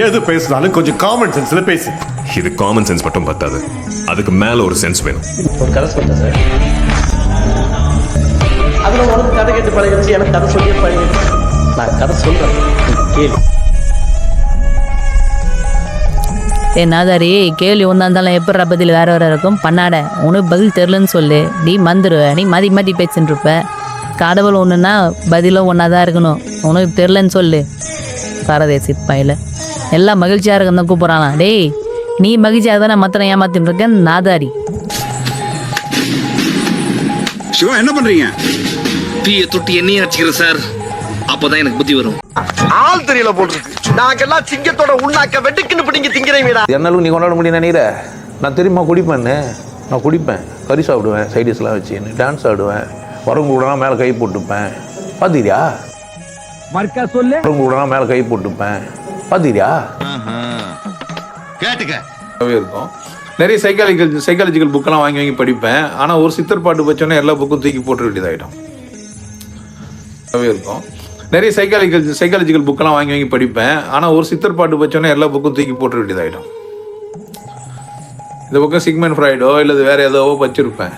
எது பேசினாலும் கொஞ்சம் காமன் சென்ஸ்ல பேசு. இது காமன் சென்ஸ் மட்டும் பத்தாது, அதுக்கு மேல ஒரு சென்ஸ் வேணும். ஒரு கதை சொல்லிட்டேன் சார். அதுல உனக்கு கதை கேட்டு பழகிடுச்சு, எனக்கு கதை சொல்லியே பழகிடுச்சு. நான் கதை சொல்றேன், கேளு. நாதாரி கேள்வி ஒன்றா இருந்தாலும் எப்படி பதில் வேற வேற இருக்கும். பண்ணாட உனக்கு பதில் தெரிலன்னு சொல்லு, நீ மந்துருவ. நீ மதி மதி பேச்சுன்னு இருப்ப. கடவுள் ஒன்றுனா பதிலும் ஒன்றா தான் இருக்கணும். உனக்கு தெரிலன்னு சொல்லு. பரதேசி பையில எல்லாம் மகிழ்ச்சியாக இருக்குன்னு தான் கூப்பிட்றானா. டேய் நீ மகிழ்ச்சியாக தானே மற்றனை ஏமாத்தின்னு இருக்கேன் நாதாரி. சிவா என்ன பண்றீங்க? தீய தொட்டி எண்ணெய் அடிச்சுக்கிறேன் சார், அப்போதான் எனக்கு புத்தி வரும். ஆள் தெரியல போட்டுருக்கு. நாங்கெல்லாம் சிங்கத்தோட உண்ணாக்க வெட்டுக்குன்னு பிடிங்க திங்கிறீங்கடா. என்னாலும் நீ கொண்டாட முடியும் நினைக்கிற? நான் தெரியுமா குடிப்பேன்னு. நான் குடிப்பேன், கறி சாப்பிடுவேன், சைடிஷ்லாம் வச்சுன்னு டான்ஸ் ஆடுவேன், வரவங்க கூடனா மேலே கை போட்டுப்பேன். பார்த்துக்கிறியா? வரவங்க கூடனா மேலே கை போட்டுப்பேன். பார்த்துக்கிறியா? கேட்டுக்க இருக்கும். நிறைய சைக்காலஜிக்கல் புக்கெல்லாம் வாங்கி வாங்கி படிப்பேன். ஆனால் ஒரு சித்தர் பாட்டு வச்சோன்னே எல்லா புக்கும் தூக்கி போட்டு வேண்டியதாகிடும். இருக்கும். நிறைய சைக்காலஜிக்கல் புக்கெல்லாம் வாங்கி வாங்கி படிப்பேன். ஆனால் ஒரு சித்தர் பாட்டு வச்சோன்னே எல்லா புக்கும் தூக்கி போட்டு வேண்டியதாகிடும். இந்த பக்கம் சிக்மெண்ட் ஃப்ரைடோ இல்லை வேற ஏதோ வச்சிருப்பேன்,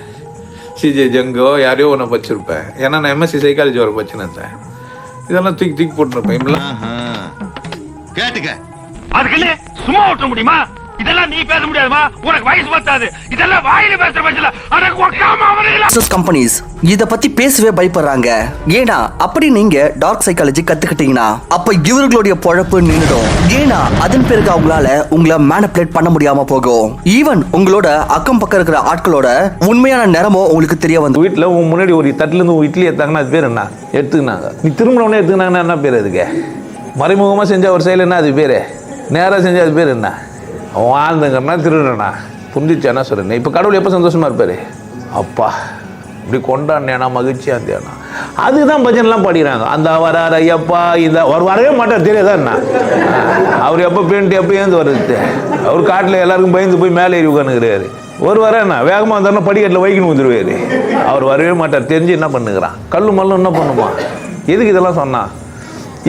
சிஜே ஜங்கோ யாரையோ ஒன்று வச்சிருப்பேன். ஏன்னா நான் எம்எஸ்சி சைக்காலஜி வர வச்சுன்னு இதெல்லாம் தூக்கி தூக்கி போட்டுருப்பேன். கேட்டுக்க அதுக்குன்னு சும்மா ஓட்ட முடியுமா? இதெல்லாம் நீ பேச முடியாதுமா, உனக்கு வயசு பத்தாது. இதெல்லாம் வாயில பேசுற பட்சத்துல அடக்கு ஒக்காம அவனுங்களா கம்பெனிஸ் இத பத்தி பேசவே பயப்படுறாங்க. ஏன்னா அப்படி நீங்க டார்க் சைக்காலஜி கத்துக்கிட்டீங்கன்னா அப்ப இவர்களுடைய பொழப்பு நின்னுடும். ஏன்னா அதன் பிறகு அவங்களால உங்களை மேனிபுலேட் பண்ண முடியாம போகும். ஈவன் உங்களோட அக்கம் பக்கம் இருக்கிற ஆட்களோட உண்மையான நிறமோ உங்களுக்கு தெரிய வந்து. வீட்டில் உன் முன்னாடி ஒரு தட்டுல இருந்து இட்லி எடுத்தாங்கன்னா அது பேர் என்ன எடுத்துக்கினாங்க? நீ திருமணம்னே எடுத்துக்கினாங்கன்னா என்ன பேர் அதுக்கு? மறைமுகமாக செஞ்ச ஒரு செயல் என்ன அது பேர்? நேராக செஞ்ச அது பேர் என்ன? அவன் வாழ்ந்துங்கன்னா திருடனா புரிஞ்சிச்சு என்ன சொல்றேன். இப்போ கடவுள் எப்போ சந்தோஷமா இருப்பாரு? அப்பா இப்படி கொண்டாடினா மகிழ்ச்சியா இருந்தேனா. அதுதான் பஜன்லாம் பாடிக்கிறாங்க. அந்த வரார் ஐயப்பா இந்த வரவே மாட்டார், தெரியாதா என்ன? அவர் எப்போ பேண்ட் எப்போ ஏந்து வருது? அவர் காட்டில் எல்லாருக்கும் பயந்து போய் மேலே ஏறி உட்காந்துக்கிறாரு. ஒரு வர என்ன வேகமாக வந்தாருன்னா படிக்கட்டில் வைக்கணும் வந்துடுவாரு. அவர் வரவே மாட்டார், தெரிஞ்சு என்ன பண்ணுகிறான்? கல்லு மல்லும் என்ன பண்ணுமா? எதுக்கு இதெல்லாம் சொன்னா?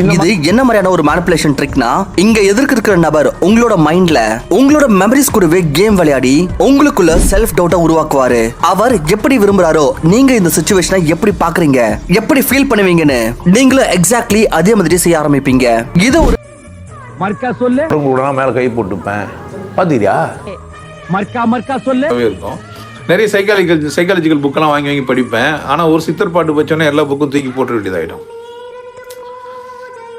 இது என்ன மாதிரியான ஒரு மேனிபுலேஷன் ட்ரிக்னா, இங்க எதிர்க்க இருக்கிற நபர் உங்களோட மைண்ட்ல உங்களோட மெமரிஸ் கூடவே கேம் விளையாடி உங்களுக்குள்ள செல்ஃப் டவுட்டை உருவாக்குவாரு. அவர் எப்படி விரும்புறாரோ நீங்க இந்த சிச்சுவேஷனை எப்படி பாக்குறீங்க, எப்படி ஃபீல் பண்ணுவீங்கன்னு நீங்களும் எக்ஸாக்ட்லி அதே மாதிரி செய்ய ஆரம்பிப்பீங்க. இது ஒரு மர்க்கா சொல்லு மேல கை போட்டுப்பேன். பாத்தீங்களா? மர்க்கா சொல்லு இருக்கும். நிறைய சைக்காலஜிக்கல் புக்கெல்லாம் வாங்கி வாங்கி படிப்பேன். ஆனா ஒரு சித்தர் பாட்டு வச்சோன்னே எல்லா புக்கும் தூக்கி போட்டு வேண்டியதாகிடும்.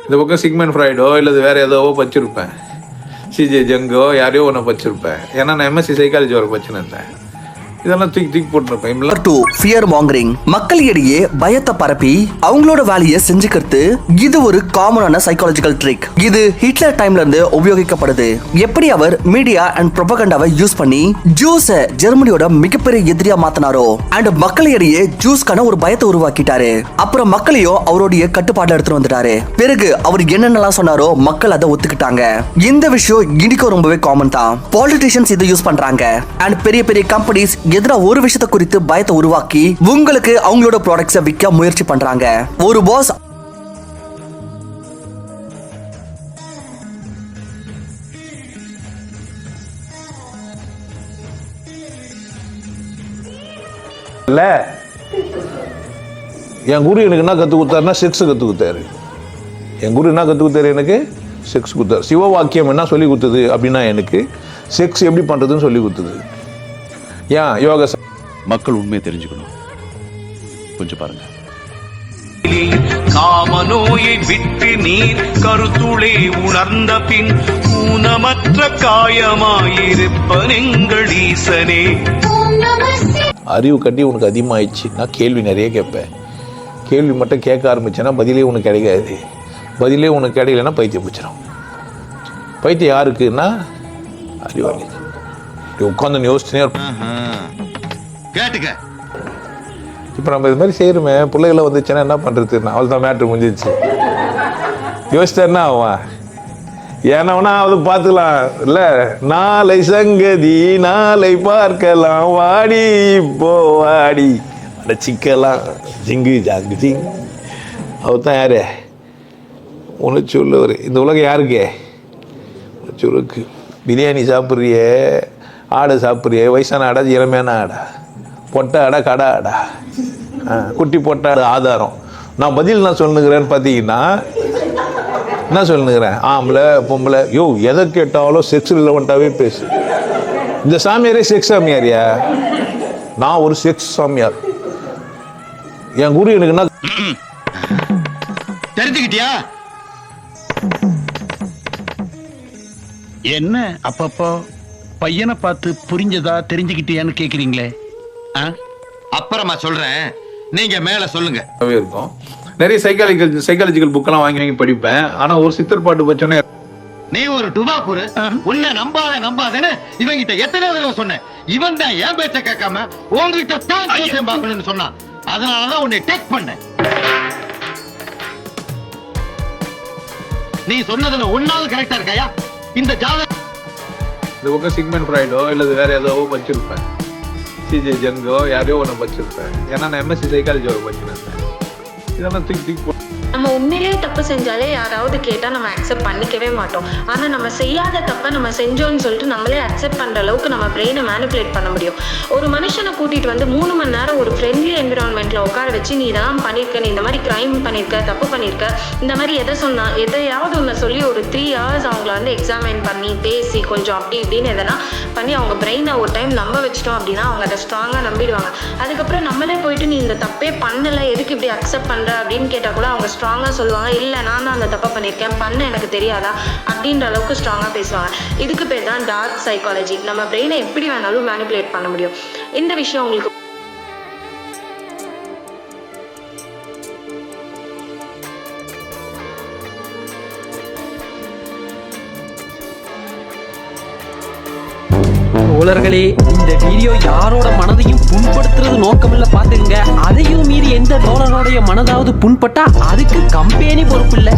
இந்த பக்கம் சிக்மெண்ட் ஃப்ரைடோ இல்லை வேற ஏதோ வச்சிருப்பேன், சிஜே ஜங்கோ யாரையோ ஒன்று வச்சிருப்பேன். ஏன்னா நான் எம்எஸ்சி சைக்காலஜி வர வச்சுன்னு இதெல்லாம் தூக்கி தூக்கி போட்டுருப்பேன். மக்களிடையே பயத்தை பரப்பி அவங்களோட வேலையை செஞ்சுக்கிறது இது ஒரு காமனான சைக்காலஜிக்கல் ட்ரிக். இது ஹிட்லர் டைம்ல இருந்து உபயோகிக்கப்படுது. எப்படி அவர் மீடியா அண்ட் ப்ரொபகண்டாவை யூஸ் பண்ணி ஜூஸ ஜெர்மனியோட மிகப்பெரிய எதிரியா மாத்தினாரோ அண்ட் மக்களிடையே ஜூஸ்க்கான ஒரு பயத்தை உருவாக்கிட்டாரு. அப்புறம் மக்களையும் அவருடைய கட்டுப்பாடுல எடுத்துட்டு வந்துட்டாரு. பிறகு அவர் என்னென்னலாம் சொன்னாரோ மக்கள் அதை ஒத்துக்கிட்டாங்க. இந்த விஷயம் இன்னைக்கும் ரொம்பவே காமன் தான். பாலிட்டிஷியன்ஸ் இதை யூஸ் பண்றாங்க அண்ட் பெரிய பெரிய கம்பெனிஸ் எதிரா ஒரு விஷயத்தை குறித்து பயத்தை உருவாக்கி உங்களுக்கு அவங்களோட ப்ராடக்ட்ஸை விற்க முயற்சி பண்றாங்க. ஒரு பாஸ் இல்ல என் குரு எனக்கு என்ன கத்து கொடுத்தாருன்னா செக்ஸ் கத்து கொடுத்தாரு. என் குரு என்ன கத்து கொடுத்தாரு? எனக்கு செக்ஸ் கொடுத்தாரு. சிவ வாக்கியம் என்ன சொல்லி கொடுத்தது அப்படின்னா எனக்கு செக்ஸ் எப்படி பண்றதுன்னு சொல்லி கொடுத்தது. ஏன் யோகா மக்கள் உண்மையை தெரிஞ்சுக்கணும், கொஞ்சம் பாருங்க. காமநோயை விட்டு நீர் கருத்துளே உணர்ந்த பின் ஊனமற்ற காயமாயிருப்பன் எங்கள் ஈசனே. அறிவு கட்டி உனக்கு அதிகமாகிடுச்சு. நான் கேள்வி நிறைய கேட்பேன். கேள்வி மட்டும் கேட்க ஆரம்பிச்சேன்னா பதிலே உனக்கு கிடைக்காது. பதிலே உனக்கு கிடைக்கலன்னா பைத்தியம் பிடிச்சிடும். பைத்தியம் யாருக்குன்னா அறிவாளி. உட்காந்து யோசிச்சுனே கேட்டுக்க. இப்போ நம்ம இது மாதிரி செய்யறோமே, பிள்ளைகளை வந்துச்சுன்னா என்ன பண்றது? அவள் தான் மேட்ரு முடிஞ்சிச்சு. யோசிச்சாருன்னா அவன் ஏன்னா அது பார்த்துக்கலாம் இல்லை. நாளை சங்கதி நாளை பார்க்கலாம், வாடி இப்போ வாடி அடைச்சிக்கலாம் ஜிங்கு ஜாங்கு ஜிங். அவர் தான் யாரு? ஒன்று சொல்லுவார். இந்த உலகம் யாருக்கு? சுருக்கு பிரியாணி சாப்பிட்றியே, ஆடை சாப்பிட்றியே, வயசான ஆடா இளமையான ஆடா, பொட்டை ஆடா கடா ஆடா, குட்டி பொட்டை ஆடு ஆதாரம். நான் பதில் நான் சொல்லுங்கிறேன்னு பார்த்தீங்கன்னா என்ன சொல்லுங்கிறேன், ஆம்பளை பொம்பளை யோ எதை கேட்டாலும் செக்ஸ் ரிலவெண்ட்டாகவே பேசு. இந்த சாமியாரே செக்ஸ் சாமியாரியா? நான் ஒரு செக்ஸ் சாமியார். என் குரு எனக்கு என்ன தெரிஞ்சுக்கிட்டியா? என்ன அப்பப்போ பையனை பார்த்து புரிஞ்சதா தெரிஞ்சுக்கிட்டியான்னு கேக்குறீங்களே? அப்புறமா சொல்றேன், நீங்க மேல சொல்லுங்க. இருக்கும். நிறைய சைக்காலஜிக்கல் புக்கெல்லாம் வாங்கி படிப்பேன். ஆனா ஒரு சித்தர் பாட்டு பச்சோன்னே நீ ஒரு டுபாக்கூரு, உன்னை நம்பாதேன்னு இவங்கிட்ட எத்தனை தடவை சொன்னேன். இவன் தான் என் பேச்ச கேட்காம உங்ககிட்ட தான் ஜோசியம் பார்க்கணும்னு சொன்னான். அதனாலதான் உன்னை டேக் பண்ணேன். நீ சொன்னதுல ஒன்னாவது கரெக்டா இருக்காயா? இந்த ஜாதகம் இந்த பக்கம் சிக்மெண்ட் ஃப்ராய்டோ இல்லது வேற ஏதோ வச்சிருப்பேன், சிஜே ஜங்கோ யாரையோ ஒன்று வச்சிருப்பேன். ஏன்னா நான் எம்எஸ்சி சைக்காலஜி ஒரு வச்சிருந்தேன். இதெல்லாம் தூக்கி நம்ம உண்மையிலேயே தப்பு செஞ்சாலே யாராவது கேட்டால் நம்ம அக்செப்ட் பண்ணிக்கவே மாட்டோம். ஆனால் நம்ம செய்யாத தப்பை நம்ம செஞ்சோன்னு சொல்லிட்டு நம்மளே அக்செப்ட் பண்ணுற அளவுக்கு நம்ம பிரெயினை மேனிப்புலேட் பண்ண முடியும். ஒரு மனுஷனை கூட்டிகிட்டு வந்து 3 மணி நேரம் ஒரு ஃப்ரெண்ட்லி என்விரான்மெண்ட்டில் உட்கார வச்சு நீ இதெல்லாம் பண்ணியிருக்க, நீ இந்த மாதிரி க்ரைம் பண்ணியிருக்க, தப்பு பண்ணியிருக்க, இந்த மாதிரி எதையாவது ஒன்று சொல்லி ஒரு 3 hours அவங்கள வந்து எக்ஸாமின் பண்ணி பேசி கொஞ்சம் அப்படி இப்படின்னு எதனா பண்ணி அவங்க பிரெயினை ஒரு டைம் நம்ப வச்சிட்டோம் அப்படின்னா அவங்க அதை ஸ்ட்ராங்காக நம்பிடுவாங்க. அதுக்கப்புறம் நம்மளே போயிட்டு நீ இந்த தப்பே பண்ணலை, எதுக்கு இப்படி அக்செப்ட் பண்ணுற அப்படின்னு கேட்டால் கூட அவங்க ஸ்ட்ராங்காக சொல்லுவாங்க, இல்லை நான் தான் அந்த தப்பை பண்ணியிருக்கேன், பண்ண எனக்கு தெரியாதா அப்படின்ற அளவுக்கு ஸ்ட்ராங்காக பேசுவாங்க. இதுக்கு பேர் தான் டார்க் சைக்காலஜி. நம்ம பிரெயினை எப்படி வேணாலும் மேனிப்புலேட் பண்ண முடியும். இந்த விஷயம் உங்களுக்கு தோழர்களே, இந்த வீடியோ யாரோட மனதையும் புண்படுத்துறது நோக்கமில்ல பாத்துக்கங்க. அதையும் மீறி எந்த தோழரோடைய மனதாவது புண்பட்டா அதுக்கு கம்பெனி பொறுப்பு இல்லை.